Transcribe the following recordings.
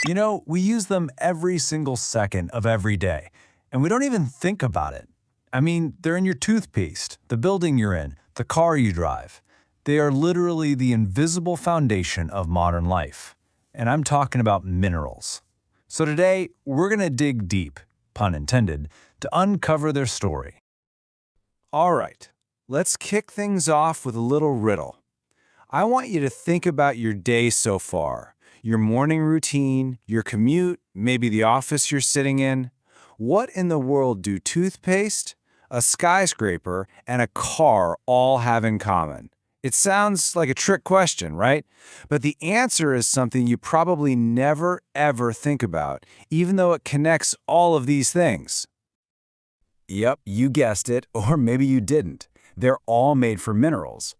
You know, we use them every single second of every day, and we don't even think about it. I mean, they're in your toothpaste, the building you're in, the car you drive. They are literally the invisible foundation of modern life. And I'm talking about minerals. So today, we're going to dig deep, pun intended, to uncover their story. All right, let's kick things off with a little riddle. I want you to think about your day so far, your morning routine, your commute, maybe the office you're sitting in. What in the world do toothpaste, a skyscraper, and a car all have in common? It sounds like a trick question, right? But the answer is something you probably never, ever think about, even though it connects all of these things. Yep, you guessed it, or maybe you didn't. They're all made from minerals.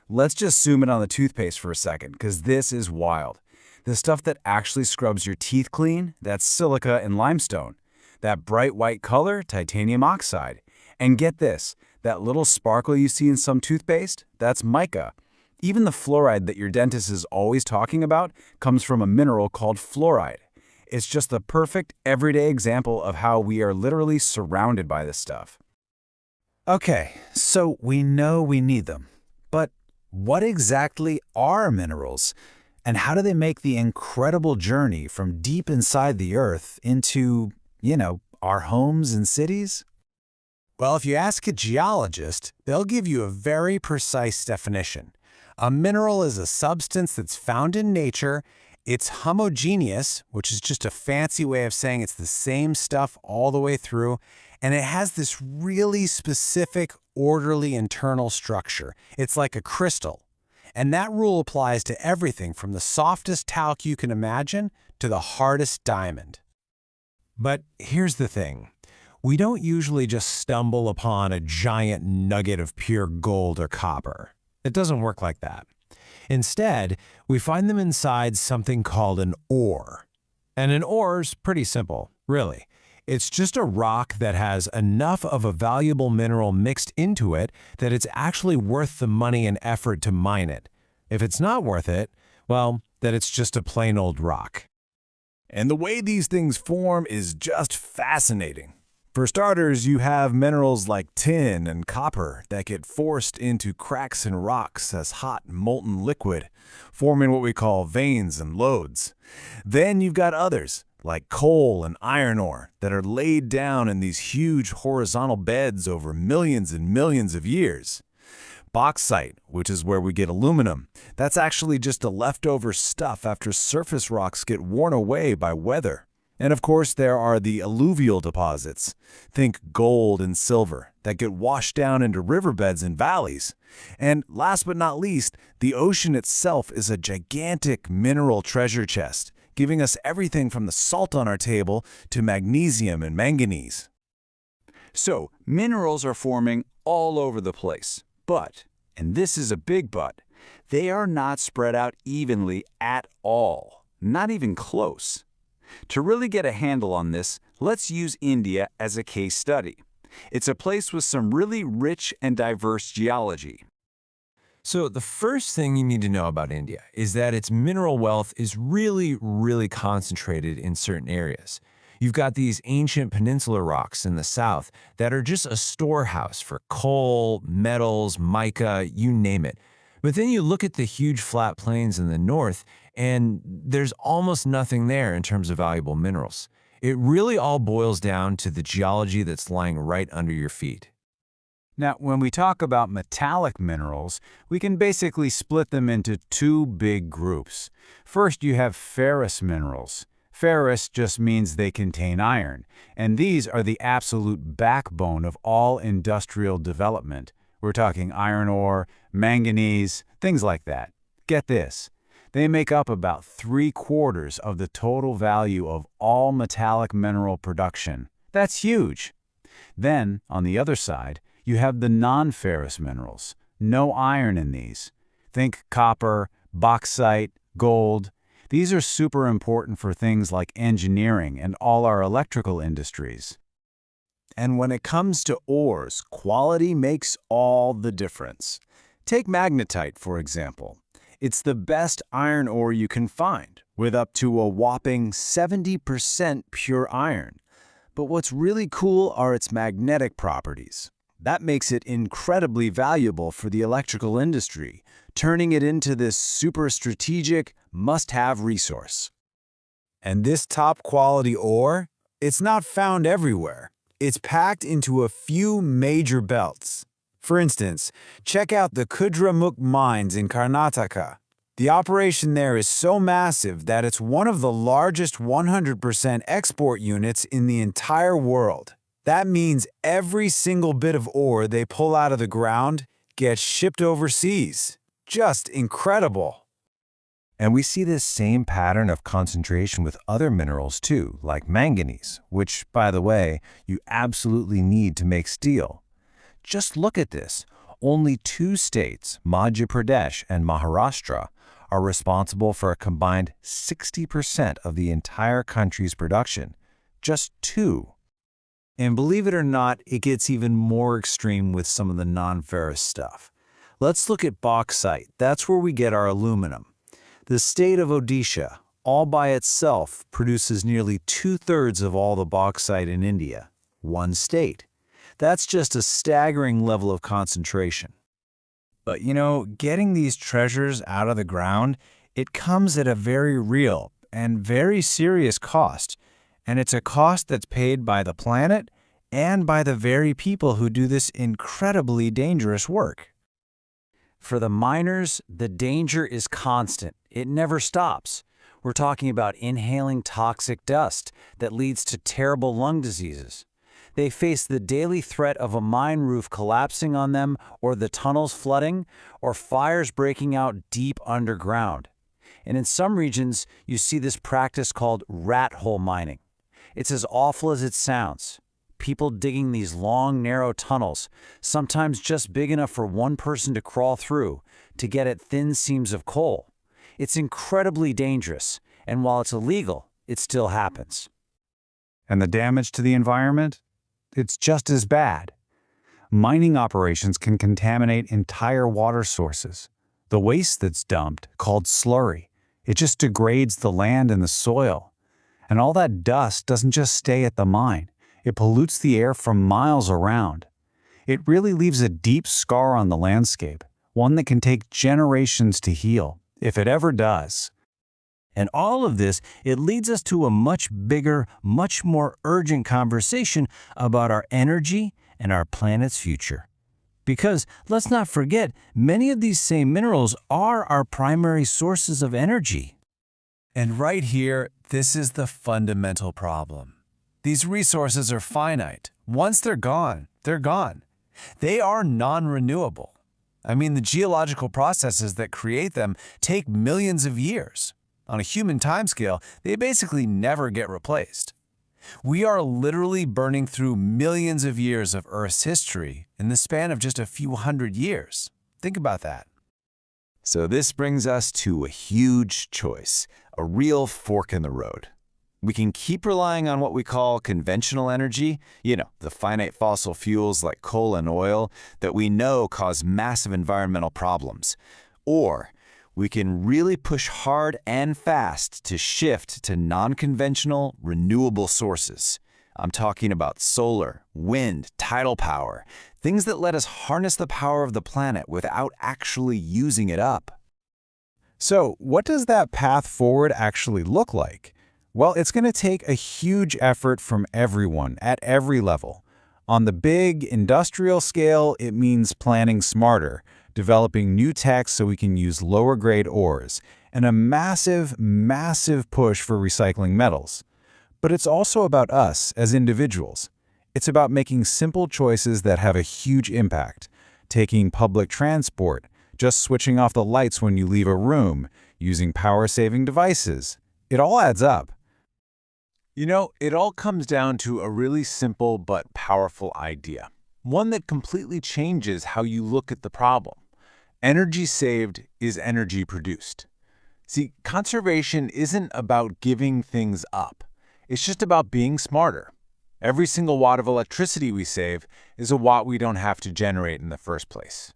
Let's just zoom in on the toothpaste for a second, because this is wild. The stuff that actually scrubs your teeth clean, that's silica and limestone. That bright white color, titanium oxide. And get this, that little sparkle you see in some toothpaste, that's mica. Even the fluoride that your dentist is always talking about comes from a mineral called fluoride. It's just the perfect everyday example of how we are literally surrounded by this stuff. Okay, so we know we need them. But what exactly are minerals? And how do they make the incredible journey from deep inside the earth into, our homes and cities? Well, if you ask a geologist, they'll give you a very precise definition. A mineral is a substance that's found in nature. It's homogeneous, which is just a fancy way of saying it's the same stuff all the way through, and it has this really specific, orderly internal structure. It's like a crystal. And that rule applies to everything from the softest talc you can imagine to the hardest diamond. But here's the thing. We don't usually just stumble upon a giant nugget of pure gold or copper. It doesn't work like that. Instead, we find them inside something called an ore. And an ore's pretty simple, really. It's just a rock that has enough of a valuable mineral mixed into it that it's actually worth the money and effort to mine it. If it's not worth it, well, then it's just a plain old rock. And the way these things form is just fascinating. For starters, you have minerals like tin and copper that get forced into cracks in rocks as hot molten liquid, forming what we call veins and lodes. Then you've got others, like coal and iron ore, that are laid down in these huge horizontal beds over millions and millions of years. Bauxite, which is where we get aluminum, that's actually just the leftover stuff after surface rocks get worn away by weather. And of course, there are the alluvial deposits. Think gold and silver that get washed down into riverbeds and valleys. And last but not least, the ocean itself is a gigantic mineral treasure chest, giving us everything from the salt on our table to magnesium and manganese. So, minerals are forming all over the place. But, and this is a big but, they are not spread out evenly at all, not even close. To really get a handle on this, let's use India as a case study. It's a place with some really rich and diverse geology. So the first thing you need to know about India is that its mineral wealth is really concentrated in certain areas. You've got these ancient peninsular rocks in the south that are just a storehouse for coal, metals, mica, you name it. But then you look at the huge flat plains in the north, and there's almost nothing there in terms of valuable minerals. It really all boils down to the geology that's lying right under your feet. Now, when we talk about metallic minerals, we can basically split them into two big groups. First, you have ferrous minerals. Ferrous just means they contain iron, and these are the absolute backbone of all industrial development. We're talking iron ore, manganese, things like that. Get this. They make up about 3/4 of the total value of all metallic mineral production. That's huge. Then, on the other side, you have the non-ferrous minerals. No iron in these. Think copper, bauxite, gold. These are super important for things like engineering and all our electrical industries. And when it comes to ores, quality makes all the difference. Take magnetite, for example. It's the best iron ore you can find, with up to a whopping 70% pure iron. But what's really cool are its magnetic properties. That makes it incredibly valuable for the electrical industry, turning it into this super strategic, must-have resource. And this top-quality ore, it's not found everywhere. It's packed into a few major belts. For instance, check out the Kudramukh mines in Karnataka. The operation there is so massive that it's one of the largest 100% export units in the entire world. That means every single bit of ore they pull out of the ground gets shipped overseas. Just incredible. And we see this same pattern of concentration with other minerals too, like manganese, which, by the way, you absolutely need to make steel. Just look at this. Only 2 states, Madhya Pradesh and Maharashtra, are responsible for a combined 60% of the entire country's production. Just 2. And believe it or not, it gets even more extreme with some of the non-ferrous stuff. Let's look at bauxite. That's where we get our aluminum. The state of Odisha, all by itself, produces nearly 2/3 of all the bauxite in India. One state. That's just a staggering level of concentration. But getting these treasures out of the ground, it comes at a very real and very serious cost. And it's a cost that's paid by the planet and by the very people who do this incredibly dangerous work. For the miners, the danger is constant. It never stops. We're talking about inhaling toxic dust that leads to terrible lung diseases. They face the daily threat of a mine roof collapsing on them, or the tunnels flooding, or fires breaking out deep underground. And in some regions, you see this practice called rat hole mining. It's as awful as it sounds. People digging these long, narrow tunnels, sometimes just big enough for one person to crawl through, to get at thin seams of coal. It's incredibly dangerous, and while it's illegal, it still happens. And the damage to the environment? It's just as bad. Mining operations can contaminate entire water sources. The waste that's dumped, called slurry, it just degrades the land and the soil. And all that dust doesn't just stay at the mine. It pollutes the air from miles around. It really leaves a deep scar on the landscape, one that can take generations to heal, if it ever does. And all of this, it leads us to a much bigger, much more urgent conversation about our energy and our planet's future. Because, let's not forget, many of these same minerals are our primary sources of energy. And right here, this is the fundamental problem. These resources are finite. Once they're gone, they're gone. They are non-renewable. I mean, the geological processes that create them take millions of years. On a human timescale, they basically never get replaced. We are literally burning through millions of years of Earth's history in the span of just a few hundred years. Think about that. So this brings us to a huge choice, a real fork in the road. We can keep relying on what we call conventional energy, the finite fossil fuels like coal and oil that we know cause massive environmental problems. Or we can really push hard and fast to shift to non-conventional, renewable sources. I'm talking about solar, wind, tidal power, things that let us harness the power of the planet without actually using it up. So, what does that path forward actually look like? Well, it's going to take a huge effort from everyone at every level. On the big industrial scale, it means planning smarter, developing new tech so we can use lower-grade ores, and a massive, massive push for recycling metals. But it's also about us as individuals. It's about making simple choices that have a huge impact. Taking public transport, just switching off the lights when you leave a room, using power-saving devices. It all adds up. It all comes down to a really simple but powerful idea. One that completely changes how you look at the problem. Energy saved is energy produced. See, conservation isn't about giving things up. It's just about being smarter. Every single watt of electricity we save is a watt we don't have to generate in the first place.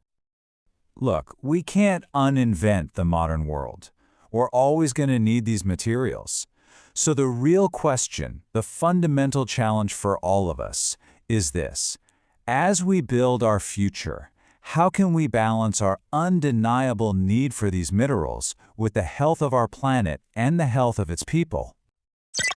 Look, we can't uninvent the modern world. We're always going to need these materials. So the real question, the fundamental challenge for all of us, is this. As we build our future, how can we balance our undeniable need for these minerals with the health of our planet and the health of its people?